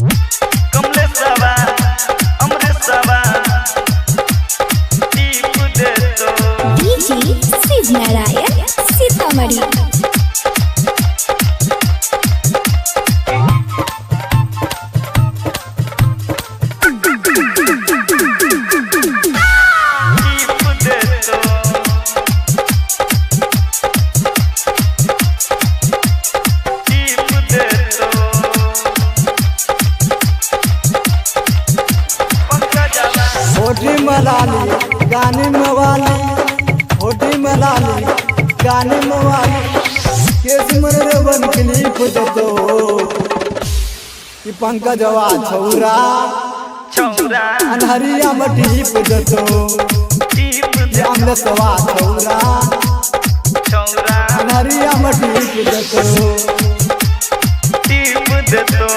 कमलेशवा अमरेशवा टीप दे तो डीजे शिव नारायण सीतामढ़ी। होठी मलाली गाने मवाली, होठी मलाली गाने मवाली, केस मन रवन क्लिप दो कि पंकजवा छौरा छौरा अनहरिया मटीप दो टीप दे अमृतवा छौरा छौरा अनहरिया मटीप दो टीप दे तो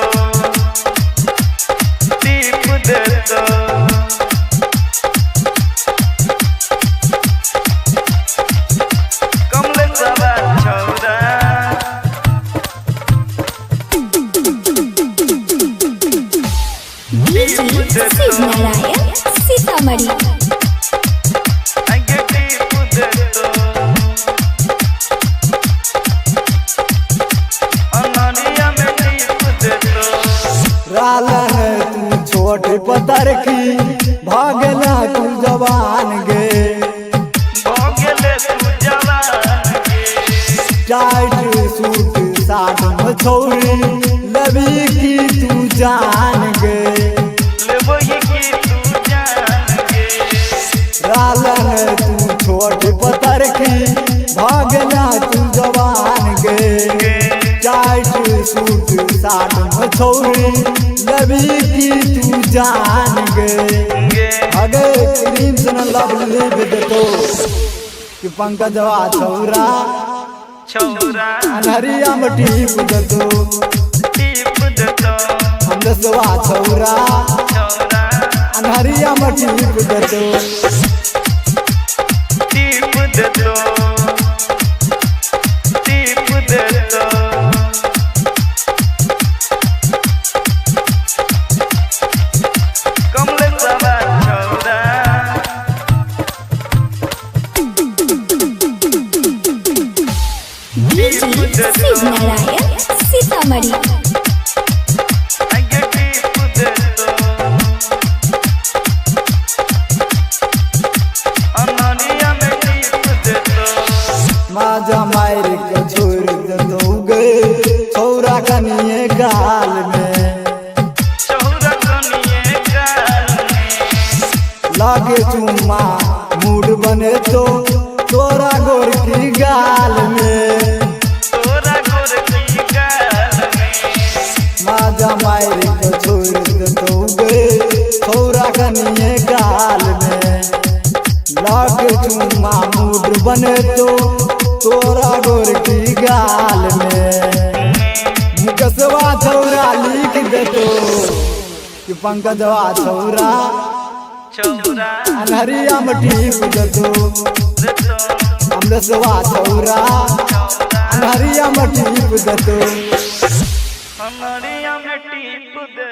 टीप दे तो कमलेशवा छौरा डीजे शिव नारायण सीतामढ़ी। आगे टीप दे तो अनहरिया में टीप दे तो रालन तू छोट पतर की भागना तू जवान गे भोगले तू जवान के टाइट सूट साठ मछौरी लबी की तू जान गे लेबो ये की तू जान के रालन तू छोट पतर की भागना तू जवान गे टाइट सूट साठ मछौरी लबी की तू जान गे अगे क्रीम से न लब लिप दो कि पंकजवा छौरा छौरा अनहरिया मटीप दो टीप दे तो अमृतवा छौरा छौरा अनहरिया मटीप दो टीप दे तो टीप दे तो कमलेशवा छौरा डीजे शिव नारायण सीतामढ़ी। आगे टीप दे तो अनहरिया में टीप दे तो माजा मार के छोड़ दो गे छौरा कनिए गाल में छौरा कनिए गाल में लागे चुम्मा मूड बने तो तोरा गोर की गाल में तोरा गोर की गाल में माजा मार के छोड़ दो गे छौरा कनिए गाल में लागे चुम्मा मूड बने तो तोरा गोर की गाल में मुकसवा छौरा लिख दे तो कि पंकजवा छौरा छौरा अनहरिया मटीप दो दे तो अमृतवा छौरा अनहरिया मटीप दो अनहरिया में टीप दे